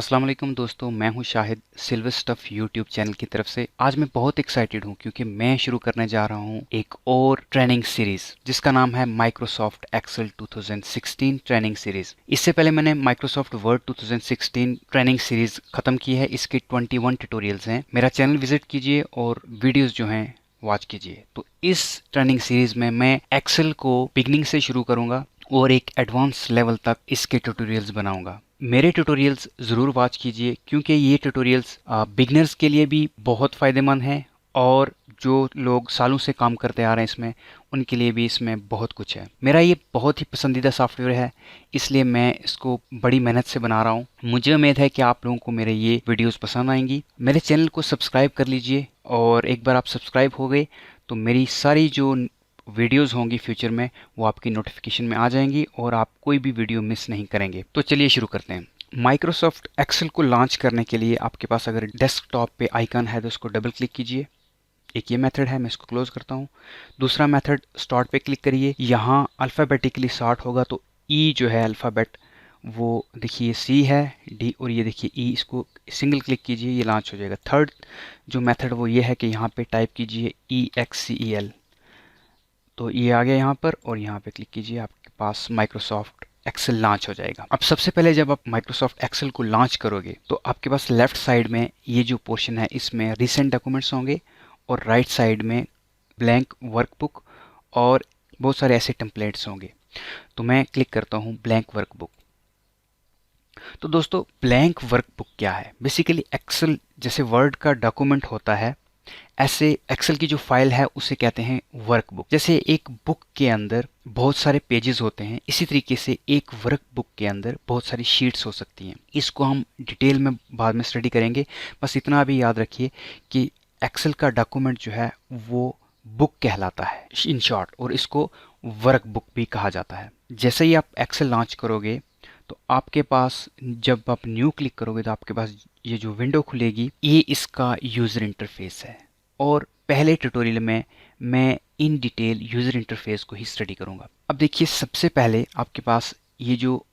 अस्सलाम वालेकुम दोस्तों, मैं हूं Shahid silver stuff YouTube channel की तरफ से। आज मैं बहुत एक्साइटेड हूं क्योंकि मैं शुरू करने जा रहा हूं एक और ट्रेनिंग सीरीज जिसका नाम है माइक्रोसॉफ्ट एक्सेल 2016 ट्रेनिंग सीरीज। इससे पहले मैंने माइक्रोसॉफ्ट वर्ड 2016 ट्रेनिंग सीरीज खत्म की है। इसके 21 ट्यूटोरियल्स हैं। मेरा चैनल विजिट कीजिए और वीडियोज जो हैं वॉच कीजिए। तो इस ट्रेनिंग सीरीज में मैं एक्सेल को बिगनिंग से शुरू करूंगा और एक एडवांस लेवल तक इसके ट्यूटोरियल्स बनाऊंगा। मेरे ट्यूटोरियल्स ज़रूर वॉच कीजिए क्योंकि ये ट्यूटोरियल्स बिगनर्स के लिए भी बहुत फ़ायदेमंद हैं और जो लोग सालों से काम करते आ रहे हैं इसमें, उनके लिए भी इसमें बहुत कुछ है। मेरा ये बहुत ही पसंदीदा सॉफ्टवेयर है, इसलिए मैं इसको बड़ी मेहनत से बना रहा हूँ। मुझे उम्मीद है कि आप लोगों को मेरे ये वीडियोस पसंद आएंगी। मेरे चैनल को सब्सक्राइब कर लीजिए और एक बार आप सब्सक्राइब हो गए तो मेरी सारी जो वीडियोस होंगी फ्यूचर में वो आपकी नोटिफिकेशन में आ जाएंगी और आप कोई भी वीडियो मिस नहीं करेंगे। तो चलिए शुरू करते हैं। माइक्रोसॉफ्ट एक्सेल को लॉन्च करने के लिए आपके पास अगर डेस्कटॉप पे आइकन है तो उसको डबल क्लिक कीजिए। एक ये मेथड है, मैं इसको क्लोज करता हूँ। दूसरा मेथड स्टार्ट पे क्लिक करिए। यहाँ अल्फ़ाबेटिकली सॉर्ट होगा तो ई जो है अल्फ़ाबेट वो देखिए सी है, डी और ये देखिए ई, इसको सिंगल क्लिक कीजिए, ये लॉन्च हो जाएगा। थर्ड जो मेथड वो ये है कि यहाँ पे टाइप कीजिए EXCEL, तो ये आ गया यहाँ पर और यहाँ पे क्लिक कीजिए, आपके पास माइक्रोसॉफ्ट एक्सेल लॉन्च हो जाएगा। अब सबसे पहले जब आप माइक्रोसॉफ्ट एक्सेल को लॉन्च करोगे तो आपके पास लेफ्ट साइड में ये जो पोर्शन है इसमें रिसेंट डॉक्यूमेंट्स होंगे और राइट साइड में ब्लैंक वर्कबुक और बहुत सारे ऐसे टेम्पलेट्स होंगे। तो मैं क्लिक करता हूँ ब्लैंक वर्कबुक। तो दोस्तों ब्लैंक वर्कबुक क्या है? बेसिकली एक्सेल जैसे वर्ड का डॉक्यूमेंट होता है, ऐसे एक्सेल की जो फाइल है उसे कहते हैं वर्कबुक। जैसे एक बुक के अंदर बहुत सारे पेजेस होते हैं, इसी तरीके से एक वर्कबुक के अंदर बहुत सारी शीट्स हो सकती हैं। इसको हम डिटेल में बाद में स्टडी करेंगे। बस इतना भी याद रखिए कि एक्सेल का डॉक्यूमेंट जो है वो बुक कहलाता है इन शॉर्ट, और इसको वर्कबुक भी कहा जाता है। जैसे ही आप एक्सेल लॉन्च करोगे तो आपके पास, जब आप न्यू क्लिक करोगे तो आपके पास ये जो विंडो खुलेगी, ये इसका यूज़र इंटरफेस है। और पहले ट्यूटोरियल में मैं इन डिटेल यूज़र इंटरफेस को ही स्टडी करूंगा। अब देखिए सबसे पहले आपके पास ये जो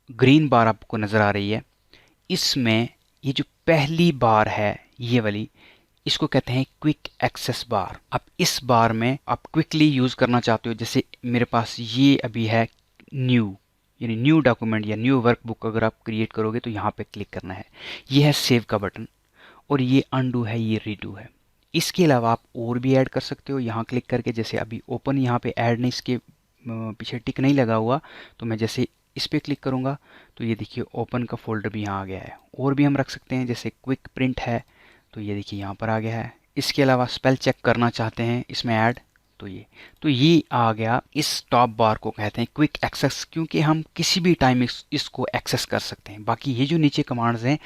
ग्रीन बार आपको नज़र आ रही है, इसमें ये जो पहली बार है ये वाली, इसको कहते हैं क्विक एक्सेस बार। अब इस बार में आप क्विकली यूज़ करना चाहते हो, जैसे मेरे पास ये अभी है न्यू, यानी न्यू डॉक्यूमेंट या न्यू वर्कबुक अगर आप क्रिएट करोगे तो यहाँ पे क्लिक करना है। ये है सेव का बटन और ये अनडू है, ये रीडू है। इसके अलावा आप और भी ऐड कर सकते हो यहाँ क्लिक करके। जैसे अभी ओपन यहाँ पे ऐड नहीं, इसके पीछे टिक नहीं लगा हुआ, तो मैं जैसे इस पर क्लिक करूँगा तो ये देखिए ओपन का फोल्डर भी यहाँ आ गया है। और भी हम रख सकते हैं, जैसे क्विक प्रिंट है तो ये देखिए यहाँ पर आ गया है। इसके अलावा स्पेल चेक करना चाहते हैं इसमें ऐड, तो ये आ गया। इस टॉप बार को कहते हैं क्विक एक्सेस, क्योंकि हम किसी भी टाइम इसको एक्सेस कर सकते हैं। बाकी ये जो नीचे कमांड्स हैं,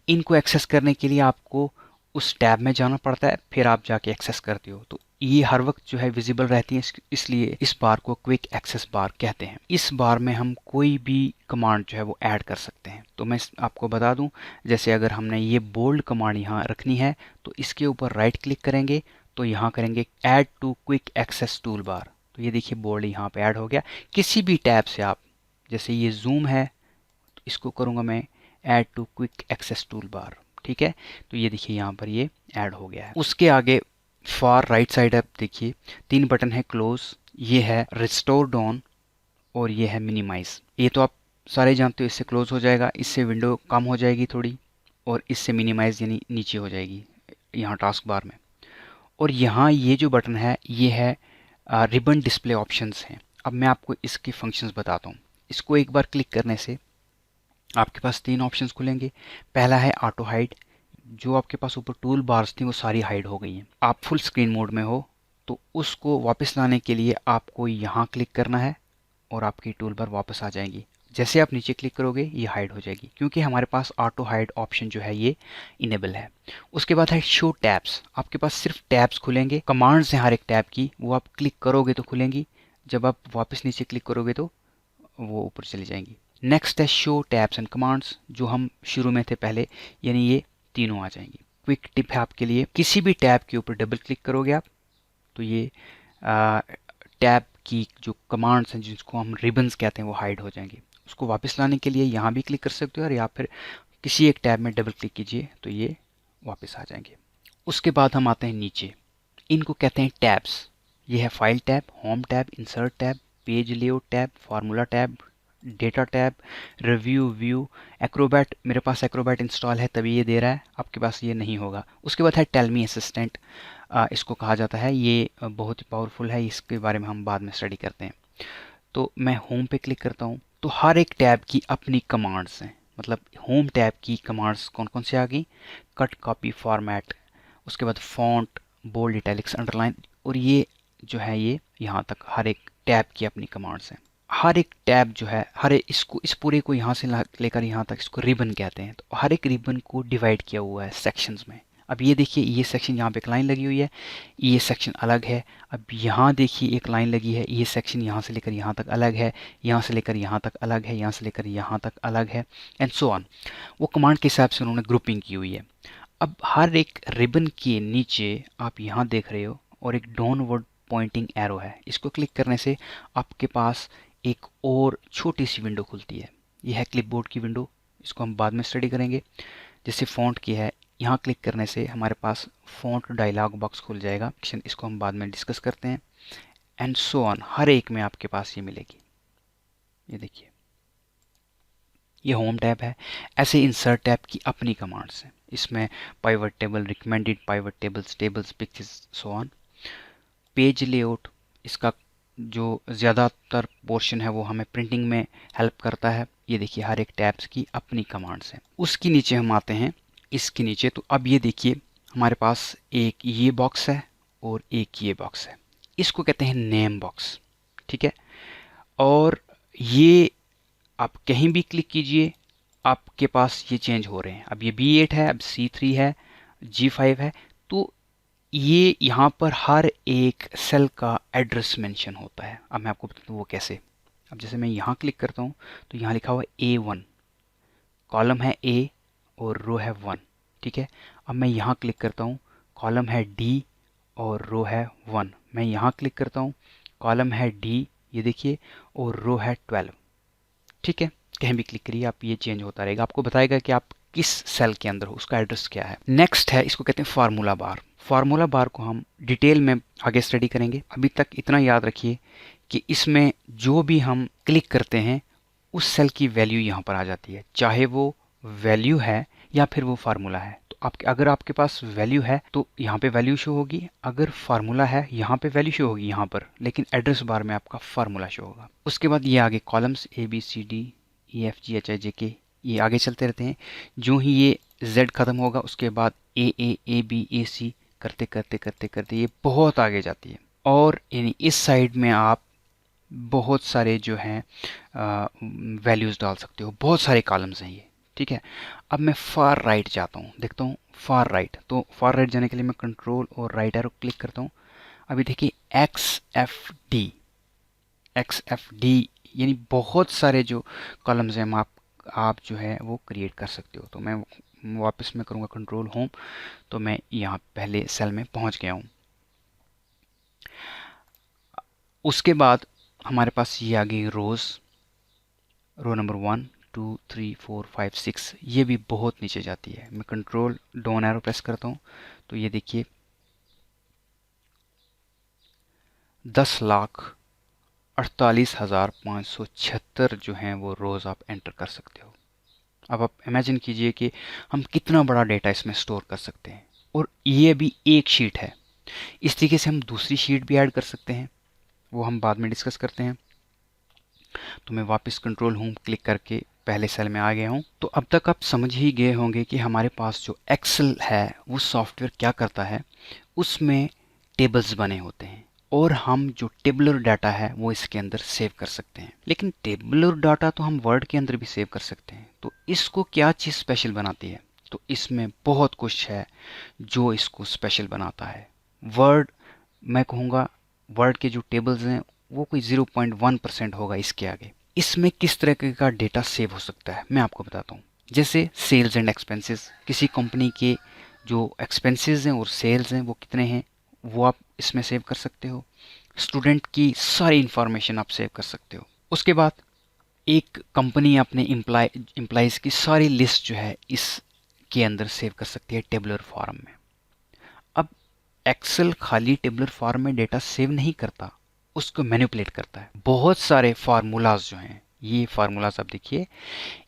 इनको एक्सेस करने के लिए आपको उस टैब में जाना पड़ता है, फिर आप जाके एक्सेस करते हो। तो ये हर वक्त जो है विजिबल रहती है, इसलिए इस बार को क्विक एक्सेस बार कहते हैं। इस बार में हम कोई भी कमांड जो है वो ऐड कर सकते हैं। तो मैं आपको बता दूं, जैसे अगर हमने ये बोल्ड कमांड यहाँ रखनी है तो इसके ऊपर राइट क्लिक करेंगे तो यहाँ करेंगे add to quick access tool bar, तो ये देखिए बोल्ड यहाँ पे ऐड हो गया। किसी भी टैब से आप, जैसे ये जूम है तो इसको करूँगा मैं add to quick access tool bar, ठीक है। तो ये देखिए यहाँ पर ये ऐड हो गया है। उसके आगे फार राइट साइड आप देखिए 3 बटन है, क्लोज, ये है रिस्टोर डाउन और ये है मिनिमाइज। ये तो आप सारे जानते हो, इससे क्लोज हो जाएगा, इससे विंडो कम हो जाएगी थोड़ी, और इससे मिनिमाइज यानी नीचे हो जाएगी यहाँ टास्क बार में। और यहाँ ये जो बटन है ये है रिबन डिस्प्ले ऑप्शंस हैं। अब मैं आपको इसके फंक्शंस बताता हूँ। इसको एक बार क्लिक करने से आपके पास 3 ऑप्शंस खुलेंगे। पहला है ऑटो हाइड, जो आपके पास ऊपर टूल बार्स थी वो सारी हाइड हो गई हैं। आप फुल स्क्रीन मोड में हो तो उसको वापस लाने के लिए आपको यहाँ क्लिक करना है और आपकी टूल बार वापस आ जाएगी। जैसे आप नीचे क्लिक करोगे ये हाइड हो जाएगी, क्योंकि हमारे पास ऑटो हाइड ऑप्शन जो है ये इनेबल है। उसके बाद है शो टैब्स, आपके पास सिर्फ टैब्स खुलेंगे, कमांड्स हैं हर एक टैब की, वो आप क्लिक करोगे तो खुलेंगी, जब आप वापस नीचे क्लिक करोगे तो वो ऊपर चली जाएंगी। नेक्स्ट है शो टैब्स एंड कमांड्स, जो हम शुरू में थे पहले, यानी ये तीनों आ जाएंगी। क्विक टिप है आपके लिए, किसी भी टैब के ऊपर डबल क्लिक करोगे आप तो ये टैब की जो कमांड्स हैं जिसको हम रिबन्स कहते हैं वो हाइड हो जाएंगे। उसको वापस लाने के लिए यहाँ भी क्लिक कर सकते हो और या फिर किसी एक टैब में डबल क्लिक कीजिए तो ये वापस आ जाएंगे। उसके बाद हम आते हैं नीचे, इनको कहते हैं टैब्स। ये है file tab, home tab, insert tab, page layout tab, formula tab, data tab, review view, Acrobat. मेरे पास एक्रोबैट इंस्टॉल है तभी ये दे रहा है, आपके पास ये नहीं होगा। उसके बाद है टेल मी असिस्टेंट, इसको कहा जाता है, ये बहुत ही पावरफुल है, इसके बारे में हम बाद में स्टडी करते हैं। तो मैं होम पे क्लिक करता हूँ तो हर एक टैब की अपनी कमांड्स हैं। मतलब होम टैब की कमांड्स कौन कौन से आ गई, कट, कॉपी, फॉर्मेट, उसके बाद फॉन्ट, बोल्ड, इटैलिक्स, अंडरलाइन, और ये जो है ये यहाँ तक हर एक टैब की अपनी कमांड्स हैं। हर एक टैब जो है, हर एक इसको, इस पूरे को यहाँ से लेकर यहाँ तक, इसको रिबन कहते हैं। तो हर एक रिबन को डिवाइड किया हुआ है सेक्शंस में। अब ये देखिए, ये सेक्शन यहाँ पे एक लाइन लगी हुई है, ये सेक्शन अलग है। अब यहाँ देखिए एक लाइन लगी है, ये सेक्शन यहाँ से लेकर यहाँ तक अलग है, यहाँ से लेकर यहाँ तक अलग है, यहाँ से लेकर यहाँ तक अलग है, एंड सो ऑन। वो कमांड के हिसाब से उन्होंने ग्रुपिंग की हुई है। अब हर एक रिबन के नीचे आप यहाँ देख रहे हो और एक डाउनवर्ड पॉइंटिंग एरो है, इसको क्लिक करने से आपके पास एक और छोटी सी विंडो खुलती है। यह है क्लिपबोर्ड की विंडो, इसको हम बाद में स्टडी करेंगे। जैसे फ़ॉन्ट की है, यहाँ क्लिक करने से हमारे पास फ़ॉन्ट डायलॉग बॉक्स खुल जाएगा, इसको हम बाद में डिस्कस करते हैं, एंड सो ऑन। हर एक में आपके पास ये मिलेगी। ये देखिए, ये होम टैब है। ऐसे इंसर्ट टैब की अपनी कमांड्स हैं, इसमें pivot table, recommended pivot tables, tables, pictures, so on. Page layout, इसका जो ज़्यादातर पोर्शन है वो हमें प्रिंटिंग में हेल्प करता है। ये देखिए, हर एक टैब्स की अपनी कमांड्स हैं। उसके नीचे हम आते हैं, इसके नीचे। तो अब ये देखिए, हमारे पास एक ये बॉक्स है और एक ये बॉक्स है, इसको कहते हैं नेम बॉक्स, ठीक है। और ये आप कहीं भी क्लिक कीजिए, आपके पास ये चेंज हो रहे हैं। अब ये B8 है, अब C3 है, G5 है। तो ये यहाँ पर हर एक सेल का एड्रेस मेंशन होता है। अब मैं आपको बताता हूँ वो कैसे। अब जैसे मैं यहाँ क्लिक करता हूँ तो यहाँ लिखा हुआ है A1, कॉलम है A और रो है 1, ठीक है। अब मैं यहाँ क्लिक करता हूँ, कॉलम है D और रो है 1। मैं यहाँ क्लिक करता हूँ, कॉलम है D, ये देखिए, और रो है 12, ठीक है। कहीं भी क्लिक करिए आप, ये चेंज होता रहेगा, आपको बताएगा कि आप किस सेल के अंदर हो, उसका एड्रेस क्या है। नेक्स्ट है, इसको कहते हैं फार्मूला बार। फार्मूला बार को हम डिटेल में आगे स्टडी करेंगे। अभी तक इतना याद रखिए कि इसमें जो भी हम क्लिक करते हैं उस सेल की वैल्यू यहाँ पर आ जाती है, चाहे वो वैल्यू है या फिर वो फार्मूला है। तो अगर आपके पास वैल्यू है तो यहाँ पे वैल्यू शो होगी, अगर फार्मूला है यहाँ पे वैल्यू शो होगी यहाँ पर, लेकिन एड्रेस बार में आपका फार्मूला शो होगा। उसके बाद ये आगे कॉलम्स ABCDEFGHIJK, ये आगे चलते रहते हैं। जो ही ये Z खत्म होगा उसके बाद AAABAC करते करते करते करते ये बहुत आगे जाती है। और यानी इस साइड में आप बहुत सारे जो हैं वैल्यूज़ डाल सकते हो, बहुत सारे कॉलम्स हैं ये, ठीक है। अब मैं फार राइट जाता हूँ, देखता हूँ फार राइट। तो फार राइट जाने के लिए मैं कंट्रोल और राइट एरो क्लिक करता हूँ। अभी देखिए XFD यानी बहुत सारे जो कॉलम्स हैं आप जो है वो क्रिएट कर सकते हो। तो मैं वापस में करूँगा कंट्रोल होम, तो मैं यहाँ पहले सेल में पहुँच गया हूँ। उसके बाद हमारे पास ये आ गई रोज़, रो नंबर 1 2 3 4 5 6, ये भी बहुत नीचे जाती है। मैं कंट्रोल डाउन एरो प्रेस करता हूँ तो ये देखिए 10,48,576 जो हैं वो रोज़ आप एंटर कर सकते हो। अब आप इमेजिन कीजिए कि हम कितना बड़ा डेटा इसमें स्टोर कर सकते हैं, और ये भी एक शीट है। इस तरीके से हम दूसरी शीट भी ऐड कर सकते हैं, वो हम बाद में डिस्कस करते हैं। तो मैं वापस कंट्रोल होम क्लिक करके पहले सेल में आ गया हूँ। तो अब तक आप समझ ही गए होंगे कि हमारे पास जो एक्सेल है वो सॉफ्टवेयर क्या करता है। उसमें टेबल्स बने होते हैं और हम जो टेबुलर डाटा है वो इसके अंदर सेव कर सकते हैं। लेकिन टेबुलर डाटा तो हम वर्ड के अंदर भी सेव कर सकते हैं। तो इसको क्या चीज़ स्पेशल बनाती है? तो इसमें बहुत कुछ है जो इसको स्पेशल बनाता है। वर्ड, मैं कहूँगा वर्ड के जो टेबल्स हैं वो कोई 0.1% होगा इसके आगे। इसमें किस तरह का डेटा सेव हो सकता है मैं आपको बताता हूँ। जैसे सेल्स एंड एक्सपेंसेस, किसी कंपनी के जो एक्सपेंसेस हैं और सेल्स हैं वो कितने हैं वो आप इसमें सेव कर सकते हो। स्टूडेंट की सारी इंफॉर्मेशन आप सेव कर सकते हो। उसके बाद एक कंपनी अपने एम्प्लॉयज़ की सारी लिस्ट जो है इस के अंदर सेव कर सकती है टेबुलर फॉर्म में। अब एक्सेल खाली टेबुलर फॉर्म में डेटा सेव नहीं करता, उसको मैनिपुलेट करता है। बहुत सारे फार्मूलाज जो हैं, ये फार्मूलाज आप देखिए,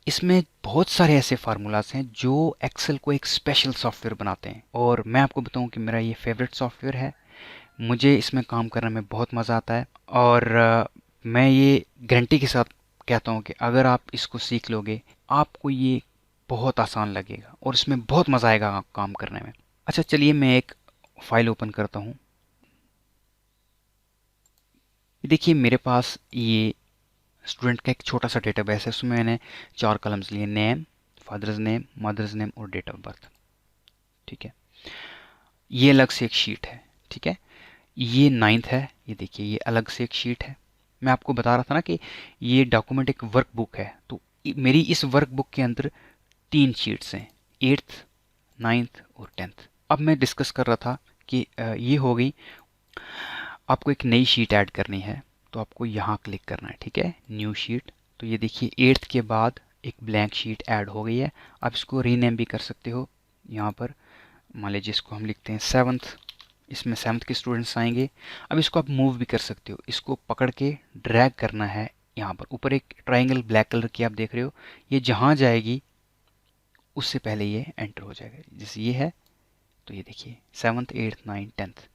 इसमें बहुत सारे ऐसे फार्मूलाज हैं जो एक्सेल को एक स्पेशल सॉफ्टवेयर बनाते हैं। और मैं आपको बताऊं कि मेरा ये फेवरेट सॉफ्टवेयर है, मुझे इसमें काम करने में बहुत मज़ा आता है। और मैं ये गारंटी के साथ कहता हूँ कि अगर आप इसको सीख लोगे, आपको ये बहुत आसान लगेगा और इसमें बहुत मज़ा आएगा काम करने में। अच्छा चलिए, मैं एक फाइल ओपन करता हूँ। देखिए मेरे पास ये स्टूडेंट का एक छोटा सा डेटाबेस है, उसमें मैंने 4 कॉलम्स लिए, name, father's name, mother's name और डेट ऑफ बर्थ। ठीक है, ये अलग से एक शीट है। ठीक है, ये 9th है, ये देखिए ये अलग से एक शीट है। मैं आपको बता रहा था ना कि ये डॉक्यूमेंट एक वर्क बुक है, तो मेरी इस वर्क बुक के अंदर 3 शीट्स हैं, 8th, 9th और 10th। अब मैं डिस्कस कर रहा था कि ये हो गई। आपको एक नई शीट ऐड करनी है, तो आपको यहाँ क्लिक करना है। ठीक है, न्यू शीट। तो ये देखिए 8th के बाद एक ब्लैंक शीट ऐड हो गई है। आप इसको रीनेम भी कर सकते हो। यहाँ पर मान लीजिए इसको हम लिखते हैं 7th, इसमें 7th के स्टूडेंट्स आएंगे। अब इसको आप मूव भी कर सकते हो, इसको पकड़ के ड्रैग करना है। यहाँ पर ऊपर एक ट्राइंगल ब्लैक कलर की आप देख रहे हो, ये जहाँ जाएगी उससे पहले ये एंटर हो जाएगा। जैसे ये है, तो ये देखिए 7th, 8th, 9th, 10th।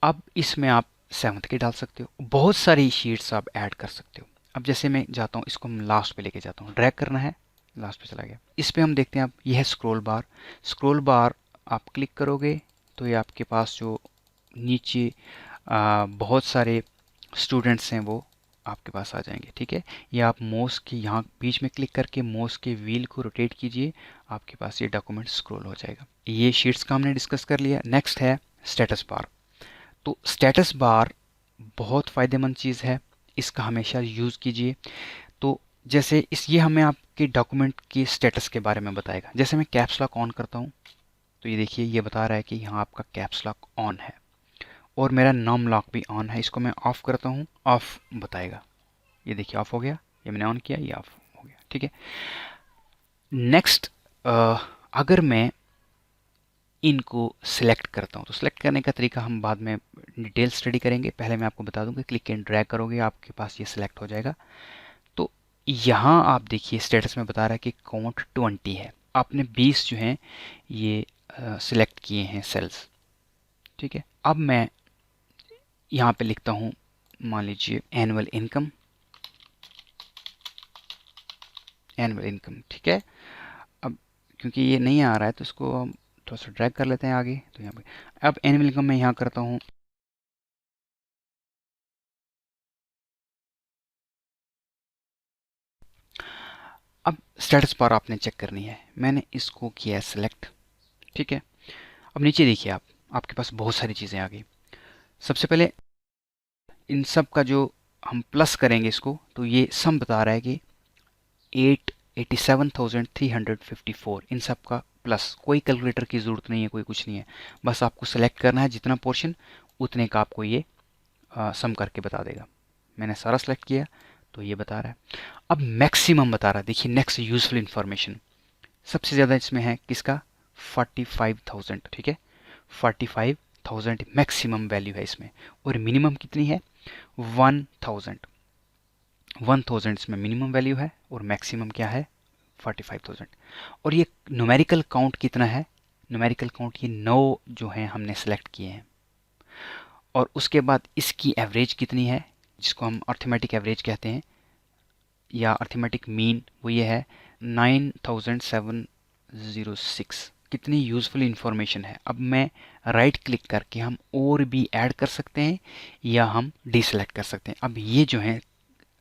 अब इसमें आप 7th के डाल सकते हो। बहुत सारी शीट्स आप ऐड कर सकते हो। अब जैसे मैं जाता हूँ, इसको मैं लास्ट पे लेके जाता हूँ, ड्रैग करना है, लास्ट पे चला गया। इस पे हम देखते हैं, आप ये है स्क्रॉल बार। स्क्रॉल बार आप क्लिक करोगे तो ये आपके पास जो नीचे बहुत सारे स्टूडेंट्स हैं वो आपके पास आ जाएंगे। ठीक है, या आप माउस के यहाँ बीच में क्लिक करके माउस के व्हील को रोटेट कीजिए, आपके पास ये डॉक्यूमेंट स्क्रॉल हो जाएगा। ये शीट्स का हमने डिस्कस कर लिया। नेक्स्ट है स्टेटस बार। तो स्टेटस बार बहुत फ़ायदेमंद चीज़ है, इसका हमेशा यूज़ कीजिए। तो जैसे इस ये हमें आपके डॉक्यूमेंट की स्टेटस के बारे में बताएगा। जैसे मैं कैप्स लॉक ऑन करता हूँ, तो ये देखिए ये बता रहा है कि यहाँ आपका कैप्स लॉक ऑन है और मेरा नम लॉक भी ऑन है। इसको मैं ऑफ़ करता हूँ, ऑफ़ बताएगा। ये देखिए ऑफ़ हो गया, ये मैंने ऑन किया, ये ऑफ़ हो गया। ठीक है, नेक्स्ट, अगर मैं इनको सिलेक्ट करता हूँ, तो सिलेक्ट करने का तरीका हम बाद में डिटेल स्टडी करेंगे। पहले मैं आपको बता दूं कि क्लिक एंड ड्रैग करोगे आपके पास ये सिलेक्ट हो जाएगा। तो यहाँ आप देखिए स्टेटस में बता रहा है कि काउंट 20 है। आपने 20 जो हैं ये सिलेक्ट किए हैं सेल्स। ठीक है, अब मैं यहाँ पे लिखता हूँ, मान लीजिए एनुअल इनकम, एनुअल इनकम। ठीक है, अब क्योंकि ये नहीं आ रहा है तो इसको हम थोड़ा सा ड्रैग कर लेते हैं आगे। तो यहाँ पे अब एनुअल इनकम मैं यहाँ करता हूँ, अब स्टेटस बार आपने चेक करनी है। मैंने इसको किया है सिलेक्ट। ठीक है, अब नीचे देखिए आप, आपके पास बहुत सारी चीज़ें आ गई। सबसे पहले इन सब का जो हम प्लस करेंगे इसको, तो ये सम बता रहा है कि 87,354, इन सब का प्लस। कोई कैलकुलेटर की ज़रूरत नहीं है, कोई कुछ नहीं है, बस आपको सेलेक्ट करना है जितना पोर्शन, उतने का आपको ये सम करके बता देगा। मैंने सारा सेलेक्ट किया तो ये बता रहा है। अब मैक्सिमम बता रहा है, देखिए नेक्स्ट यूजफुल इंफॉर्मेशन। सबसे ज़्यादा इसमें है किसका, 45,000। ठीक है, 45,000 मैक्सिमम वैल्यू है इसमें, और मिनिमम कितनी है, 1000। 1000 इसमें मिनिमम वैल्यू है और मैक्सिमम क्या है, 45,000। और ये न्यूमेरिकल काउंट कितना है, न्यूमेरिकल काउंट ये 9 जो हैं हमने सेलेक्ट किए हैं। और उसके बाद इसकी एवरेज कितनी है, जिसको हम अर्थमेटिक एवरेज कहते हैं या अर्थमेटिक मीन, वो ये है 9706। कितनी यूज़फुल इंफॉर्मेशन है। अब मैं राइट क्लिक करके हम और भी ऐड कर सकते हैं या हम डिसलेक्ट कर सकते हैं। अब ये जो है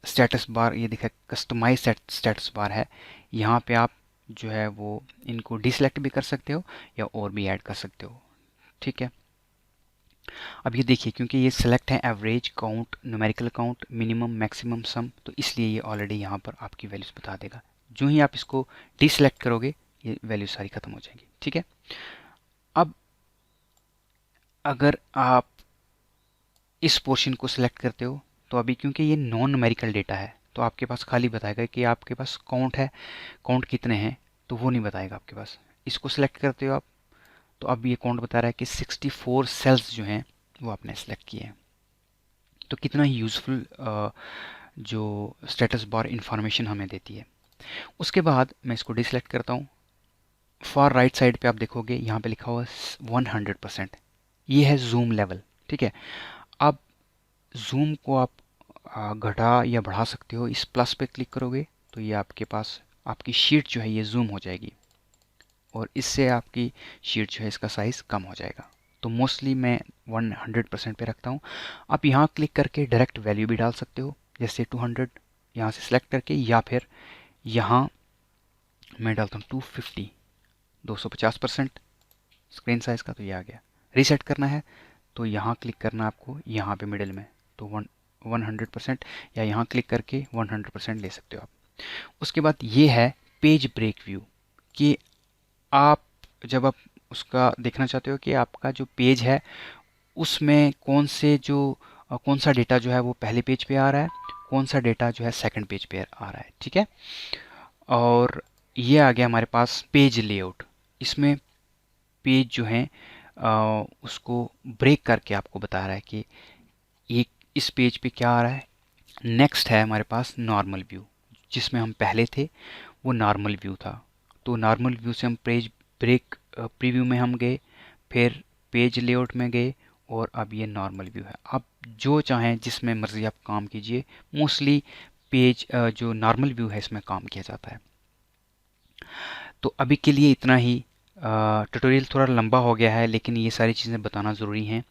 स्टेटस बार, ये दिखा कस्टमाइज स्टेटस बार है, यहाँ पे आप जो है वो इनको डिसलेक्ट भी कर सकते हो या और भी ऐड कर सकते हो। ठीक है, अब ये देखिए क्योंकि ये सिलेक्ट है average, count, numerical count, minimum, maximum, sum, तो इसलिए ये ऑलरेडी यहाँ पर आपकी वैल्यूज बता देगा। जो ही आप इसको डिसलेक्ट करोगे ये वैल्यू सारी खत्म हो जाएंगी। ठीक है, अब अगर आप इस पोर्शन को सिलेक्ट करते हो, तो अभी क्योंकि ये नॉन न्यूमेरिकल डेटा है तो आपके पास खाली बताएगा कि आपके पास काउंट है, काउंट कितने हैं, तो वो नहीं बताएगा आपके पास। इसको सिलेक्ट करते हो आप, तो अब ये काउंट बता रहा है कि 64 सेल्स जो हैं वो आपने सेलेक्ट किए हैं। तो कितना ही यूज़फुल जो स्टेटस बार इंफॉर्मेशन हमें देती है। उसके बाद मैं इसको डिसलेक्ट करता हूँ। फॉर राइट साइड पे आप देखोगे यहाँ पे लिखा हुआ 100%, ये है जूम लेवल। ठीक है, अब जूम को आप घटा या बढ़ा सकते हो। इस प्लस पे क्लिक करोगे तो ये आपके पास आपकी शीट जो है ये जूम हो जाएगी, और इससे आपकी शीट जो है इसका साइज़ कम हो जाएगा। तो मोस्टली मैं 100% पे रखता हूँ। आप यहाँ क्लिक करके डायरेक्ट वैल्यू भी डाल सकते हो, जैसे 200 यहाँ से सिलेक्ट करके, या फिर यहाँ मैं डालता हूँ 250, 250% स्क्रीन साइज़ का, तो ये आ गया। रीसेट करना है तो यहाँ क्लिक करना आपको, यहाँ पे मिडिल में, तो 100%, या यहाँ क्लिक करके 100% ले सकते हो आप। उसके बाद ये है पेज ब्रेक व्यू, कि आप जब आप उसका देखना चाहते हो कि आपका जो पेज है उसमें कौन सा डेटा जो है वो पहले पेज पे आ रहा है, कौन सा डेटा जो है सेकंड पेज पे आ रहा है। ठीक है, और ये आ गया हमारे पास पेज लेआउट। इसमें पेज जो है उसको ब्रेक करके आपको बता रहा है कि ये इस पेज पे क्या आ रहा है। नेक्स्ट है हमारे पास नॉर्मल व्यू, जिसमें हम पहले थे वो नॉर्मल व्यू था। तो नॉर्मल व्यू से हम पेज ब्रेक प्रीव्यू में हम गए, फिर पेज लेआउट में गए, और अब ये नॉर्मल व्यू है। आप जो चाहें जिसमें मर्जी आप काम कीजिए। मोस्टली पेज जो नॉर्मल व्यू है इसमें काम किया जाता है। तो अभी के लिए इतना ही। ट्यूटोरियल थोड़ा लंबा हो गया है, लेकिन ये सारी चीज़ें बताना ज़रूरी हैं।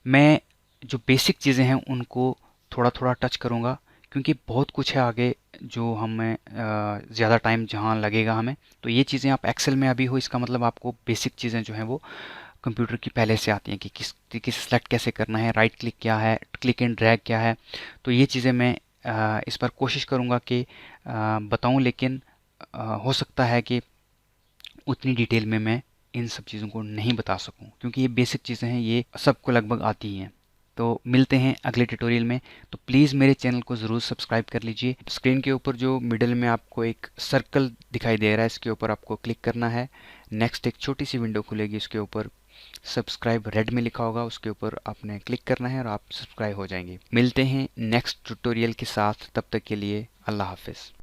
मैं जो बेसिक चीज़ें हैं उनको थोड़ा थोड़ा टच करूँगा, क्योंकि बहुत कुछ है आगे जो हमें ज़्यादा टाइम जहाँ लगेगा हमें। तो ये चीज़ें आप एक्सेल में अभी हो, इसका मतलब आपको बेसिक चीज़ें जो हैं वो कंप्यूटर की पहले से आती हैं, कि किस सेलेक्ट कैसे करना है, राइट क्लिक क्या है, क्लिक एंड ड्रैग क्या है। तो ये चीज़ें मैं इस पर कोशिश करूँगा कि बताऊँ, लेकिन हो सकता है कि उतनी डिटेल में मैं इन सब चीज़ों को नहीं बता सकूं, क्योंकि ये बेसिक चीज़ें हैं, ये सबको लगभग आती ही हैं। तो मिलते हैं अगले ट्यूटोरियल में। तो प्लीज़ मेरे चैनल को ज़रूर सब्सक्राइब कर लीजिए। स्क्रीन के ऊपर जो मिडिल में आपको एक सर्कल दिखाई दे रहा है, इसके ऊपर आपको क्लिक करना है। नेक्स्ट एक छोटी सी विंडो खुलेगी, इसके ऊपर सब्सक्राइब रेड में लिखा होगा, उसके ऊपर आपने क्लिक करना है और आप सब्सक्राइब हो जाएंगे। मिलते हैं नेक्स्ट ट्यूटोरियल के साथ, तब तक के लिए अल्लाह हाफिज़।